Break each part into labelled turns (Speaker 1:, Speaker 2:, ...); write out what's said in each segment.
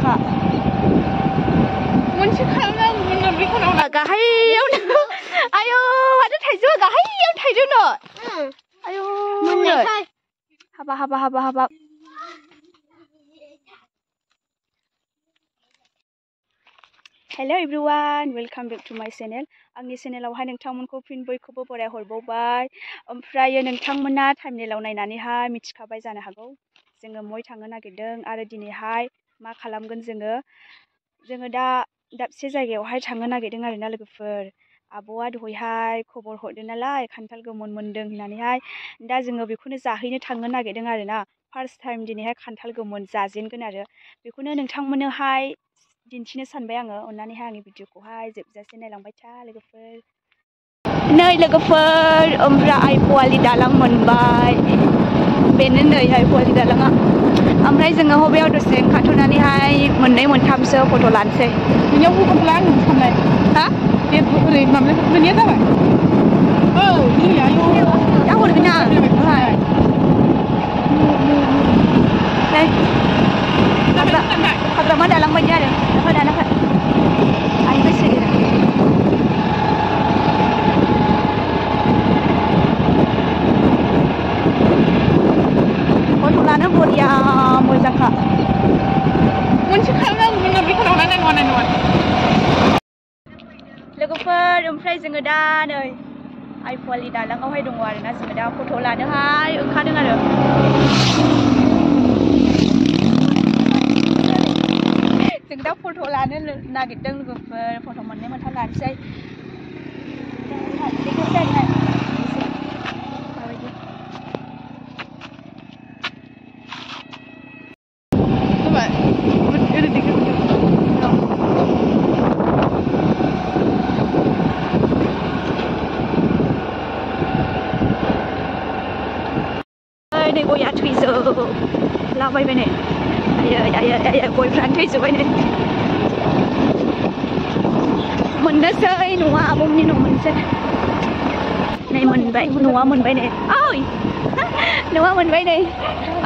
Speaker 1: मोजांखा
Speaker 2: मोनसे खालामनांगौ बेखौ
Speaker 1: गाहायावनो आयौ माथो थाइजौआ गाहायाव थाइजौ न' आयौ हाबा हाबा हाबा हाबा hello everyone welcome back to my channel आंनि चेनेलावहाय नोंथांमोनखौ फिन बयखौबो बराय हरबावबाय ओमफ्राय नोंथांमोना थाइमनेलाव नायनानैहाय मिथिखाबाय जानो हागौ जोङो मय थांनो नागिरदों आरो दिनैहाय मा खालामगोन जोङो दा दाबसे जायगायावहाय थांनो नागिरदों आरोना लोगोफोर आब'आ दहायहाय खबर हरदों नालाय खान्थाल गोमोन मोनदों होननानैहाय दा जोङो बेखौनो जाहैनो थांनो नागिरदों आरोना फार्स्ट टाइम दिनैहाय खान्थाल गोमोन जाजेनगोन आरो बेखौनो नोंथांमोननोहाय दिन्थिनो सानबाय आङो अन्नानैहाय आंनि भिडिअखौहाय जोबजासे नायलांबाय था लोगोफोर नै लोगोफोर ओमफ्राय आइ पवालि दालां मोनबाय बेनो नै आइ पवालि दालाङा ओमफ्राय जोङो हबेयाव दसे ओंखारथ'नानैहाय मोननै मोनथामसो फट' लानोसै
Speaker 2: नोंनियाव हगारला आङो साननाय
Speaker 1: हा
Speaker 2: बे ओरै माबानाय नोंनिया जाबाय औ नोंनिया
Speaker 1: दा हरगोन ना नै हाग्रामा दालां बायदि आरो दानाखै आं गोसो फट' लानो बरिया मोजांखा
Speaker 2: मोनसे खालामनांगौ बेखौ नायनाय नङा
Speaker 1: लोगोफोर ओमफ्राय जोङो दा नै आइ पवालि दालाङावहाय दङ आरोना जोङो दा फट' लानोहाय ओंखारदों आरो जों दा फट' लानो नागिरदों लोगोफोर फट' मोननै मोनथाम लानोसै नै गया थैजोबलाबायबाय नै आयै गयफ्रानो थैजोबबाय नै मोननोसै न'आ आब'मोननि न' मोनसै नै मोनबाय न'आ मोनबाय नै ओइ न'आ मोनबाय नै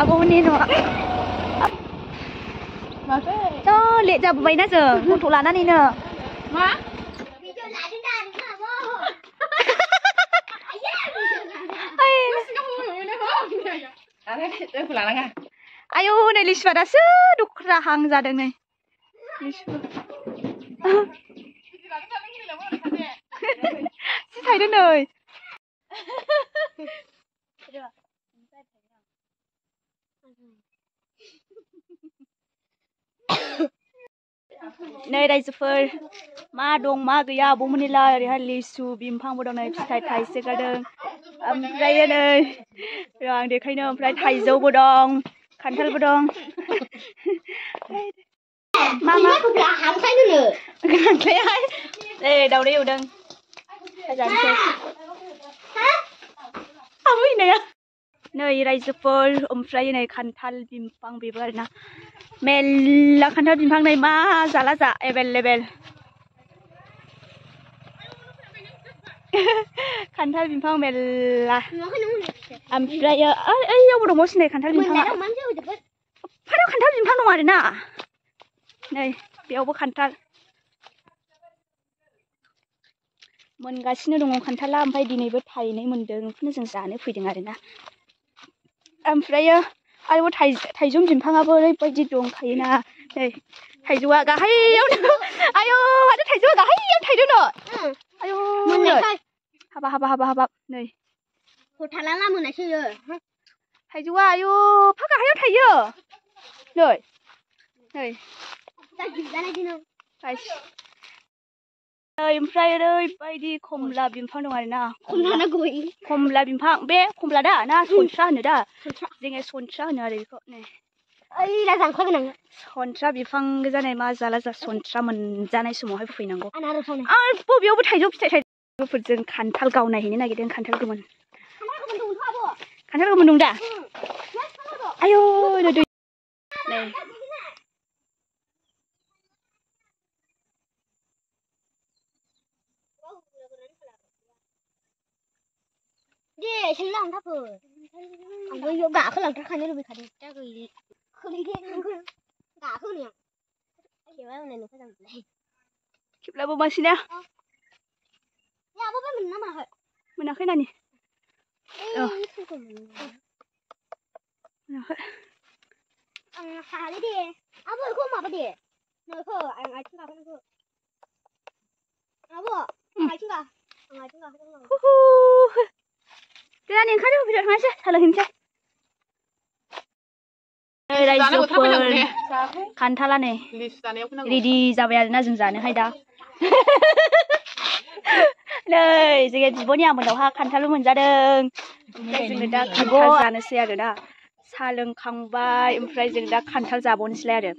Speaker 1: आब'मोननि न'आ थ' लेट जाबोबायना जों फट' लानानैनो
Speaker 2: मा
Speaker 1: आयौ नै लिसुआ दासो दख्राहां जादों नै जि थायदों नै नै रायजोफोर मा दं मा गैया आब'मोननिलाय ओरैहाय लिसु बिफांबो दं नै फिथाइ थाइसोगारदों ओमफ्राय नै आं देखायनो ओमफ्राय थाइजौबो दं खान्थालबो दं मा खांख्रायाहाय नै दावदै एवदों जानोसै आबैनाया नै रायजोफोर ओमफ्राय नै खान्थाल बिफां बेबो आरोना मेल्ला खान्थाल बिफां नै मा जाला जा एभेलेबेल खान्थाल बिफां मेल्ला ओमफ्राय ओइयावबो दंबावसो नै खान्थाल बिफाङा फाराव खान्थाल बिफां दं आरोना नै बेयावबो खान्थाल मोनगासिनो दङ खान्थाला ओमफ्राय दिनैबो थायनै मोनदों बेखौनो जों जानो फैदों आरोना ओमफ्रायो आरोबाव थाइजौ बिफाङाबो ओरैबायदि दंखायोना नै थाइजौआ गाहायावनो आयौ माथो थाइजौआ गाहायाव थाइदों न' आयौ हाबा हाबा हाबा हाबा नै
Speaker 3: हरथाला लामोनासैयो
Speaker 1: थाइजौआ आयौ फा गाहायाव थायो नै ओमफ्राय ओरैबायदि खमला बिफां दं आरोना खमला बिफां बे खमला दा ना सन्थ्रा होनो दा जोङो सन्थ्रा होनो आरो बेखौ नै सन्थ्रा बिफां जानाय मा जाला जा सन्थ्रा मोनजानाय समावहाय फैनांगौ आरो बबेयावबो थाइजौ फिथाइ थाइजौफोरजों खान्थाल गावनायहैनो नागिरदों खान्थाल गोमोन दं दा आयौ नै
Speaker 3: दे एसे लांथाफोर आंबो इयाव गाखोलांथारखानो लुबैखादों दा गैला खोलैदे गाखोनो होननाय नुखादों आंलाय
Speaker 1: खेबलाबो मानसिना
Speaker 3: ya apa kan mana mah
Speaker 1: मोनाखै नानि
Speaker 3: monakai
Speaker 1: मोनाखै
Speaker 3: ang kali deh apa kok apa deh nah kok ang acing apa kok apa ang acing
Speaker 1: huhu नानि ओंखारदो भिडिअ थांनोसै सालायहैनोसै नै रायजोफोर खान्थाला नै रेडि जाबाय आरोना जों जानोहाय दा नै जोंनि बिब'नि आमोनावहा खान्थाल मोनजादों ओमफ्राय जोङो दा खान्थाल जानोसै आरोना साहा लोंखांबाय ओमफ्राय जों दा खान्थाल जाबावनोसैलाय आरो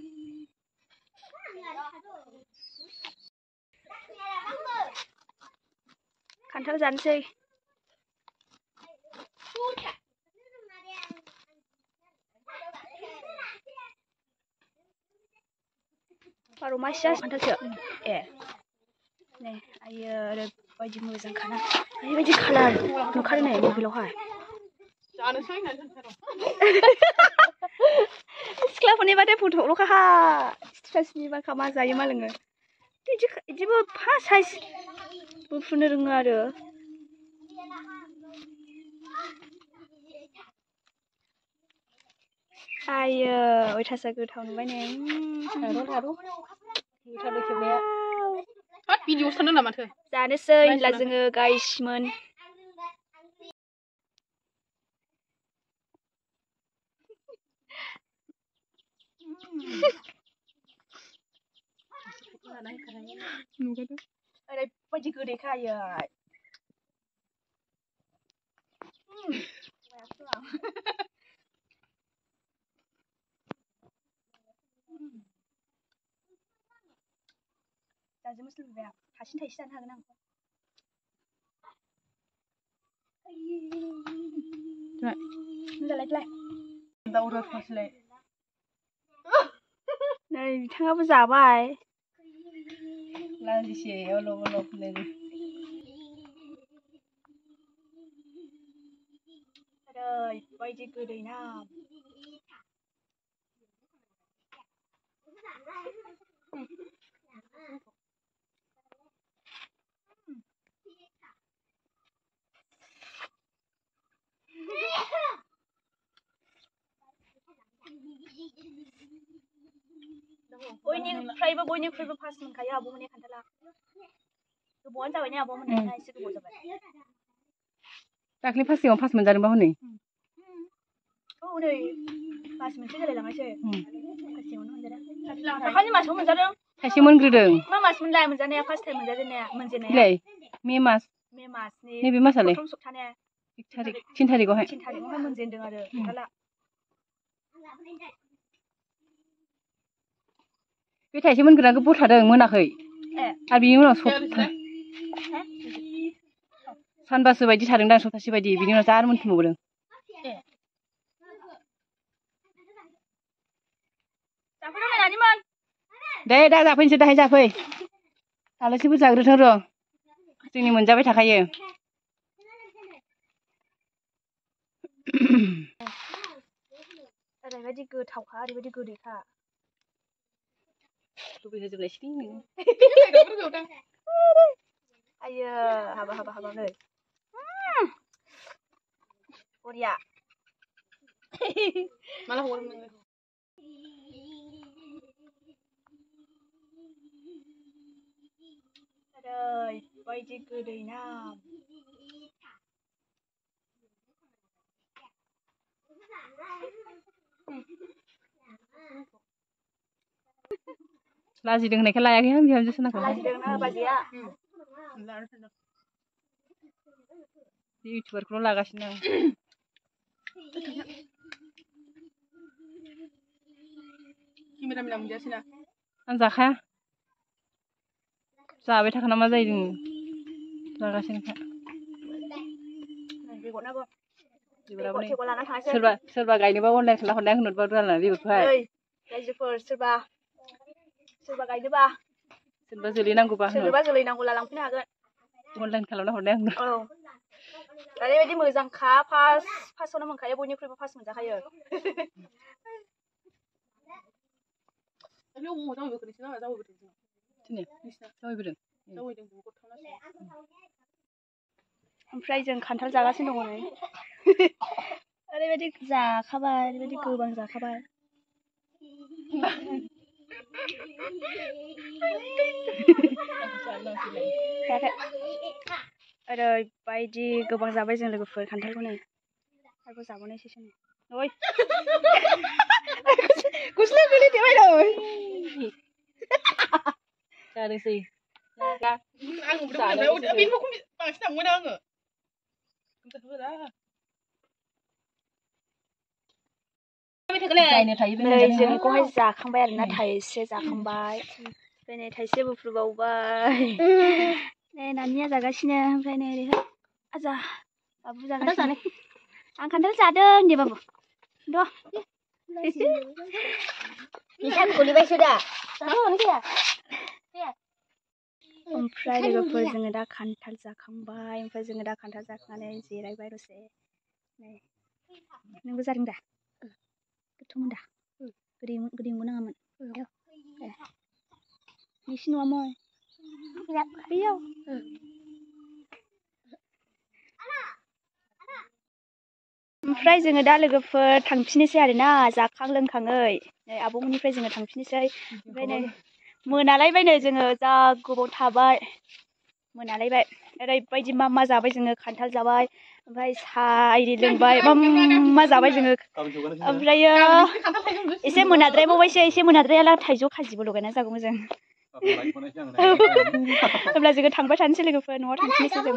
Speaker 1: खान्थाल जानोसै बार' मासिया खान्थालसो ए नै आयो ओरैबायदि मोजांखाना ओरैबायदि कालार नुखादों नै मबाइलावहाय सिख्लाफोरनि बाथाय फट'ल'खा स्टेटासनि बाखा मा जायो मा लोङो बिदिबो फा साइज बुफुनो रोङो आरो आयो अयथासार गोथाव नुबाय नै जानोसै होनब्ला जोङो गाइसमोन ओरैबायदि गोदैखा आयै जाजोबनोसो लुबैबाय आं हारसिं थाइसे जानो हागोन आं नै बिथाङाबो जाबाय ओरैबायदि गोदैना बयनिख्रुइबो फार्स्ट मोनखायो आब'मोननि खान्थाला गोबावानो जाबाय ने आब'मोननिया एसे गोबाव जाबाय
Speaker 2: दाख्लै फार्स्ट मोनजादोंबा हनै
Speaker 1: औ नै मास मोनसे जालायलाङासै फार्स्टआवनो मोनजादों दाखालि मासाव मोनजादों
Speaker 2: थाइसे मोनग्रोदों
Speaker 1: मा मास मोनलाय मोनजानाया फार्स्ट टाइम मोनजेननाया
Speaker 2: मे मासनि नैबे मासालाय
Speaker 1: प्रथम सप्तानि
Speaker 2: 3 थारिखआवहाय
Speaker 1: मोनजेनदों आरो खान्थाला
Speaker 2: बे थाइसे मोनग्रोना गोबाव थादों मोनाखै आरो बिनि उनाव सानबासो बायदि थादोंदां सप्तासे बायदि बिनि उनाव आरो मोनफिनबावदों दे दा जाफैनोसै दाहाय जाफै आलासिबो जाग्रोथों र' जोंनि मोनजाबाय थाखायो
Speaker 1: ओरैबायदि गोथावखा ओरैबायदि गोदैखा
Speaker 2: लुबैहोजोबनायसै नोङो
Speaker 1: आयो हाबा नै बरिया
Speaker 2: माला हगोन नोङो
Speaker 1: ओरैबायदि गोदैना
Speaker 2: लाजिदों होननायखाय लायाखैहां बिहामजो सनाखौ
Speaker 1: लाजिदोंना बाजैया
Speaker 2: इउटुबारखौल' लागासिनो आं केमेरामेना मोनजायासैना आं जाखाया जाबाय थाखाना मा जायो जोङो जागासिनोखा सोरबा गायनोबा अनलाइन खालामहरनाय होनहरबावदो आरोना बेगरखौहाय
Speaker 1: रायजोफोर सोरबा गायनोबा
Speaker 2: सोरबा जोलै नांगौबा
Speaker 1: लांफैनो हागोन
Speaker 2: अनलाइन खालामना हरनाय आंनो
Speaker 1: औ ओरैबायदि मोजांखा फार्स्टआवनो मोनखायो बयनिख्रुइबो फार्स्ट मोनजाखायो ओमफ्राय जों खान्थाल जागासिनो दङ नै ओरैबायदि जाखाबाय ओरैबायदि गोबां जाखाबाय ओरैबायदि गोबां जाबाय जों लोगोफोर खान्थालखौनो आरोबाव जाबावनायसैसो नै ओइ गस्ला गोलैदेरबाय नै
Speaker 2: जादोंसै
Speaker 1: नै जों बेखौहाय जाखांबाय आरोना थाइसे जाखांबाय ओमफ्राय नै थाइसे बुफ्रुबावबाय नै नानिया जागासिनो ओमफ्राय नै ओरैहाय आजा बाबु जागासिनो आं खान्थाल जादों दे बाबु द' ओमफ्राय लोगोफोर जोङो दा खान्थाल जाखांबाय ओमफ्राय जोङो दा खान्थाल जाखांनानै जिरायबाय दसे नै नोंबो जादों दा गोथावमोन दा गोदै मोननाङामोन नोंसिनि न'आमोन बैयाव ओमफ्राय जोङो दा लोगोफोर थांफिनोसै आरोना जाखां लोंखाङै नै आब'मोननिफ्राय जोङो थांफिनोसै ओमफ्राय नै मोनालायबाय नै जोङो जा गोबाव थाबाय मोनालायबाय ओरैबायदि मा जाबाय जोङो खान्थाल जाबाय ओमफ्राय साहा आरि लोंबाय मा जाबाय जोङो ओमफ्रायो एसे मोनाद्रायबावबायसो एसे मोनाद्रायाला थाइजौ खाजिबो लगायना जागौमोन जों होमब्ला जोङो थांबाय थानोसै लोगोफोर न'आव थांफिनोसै जों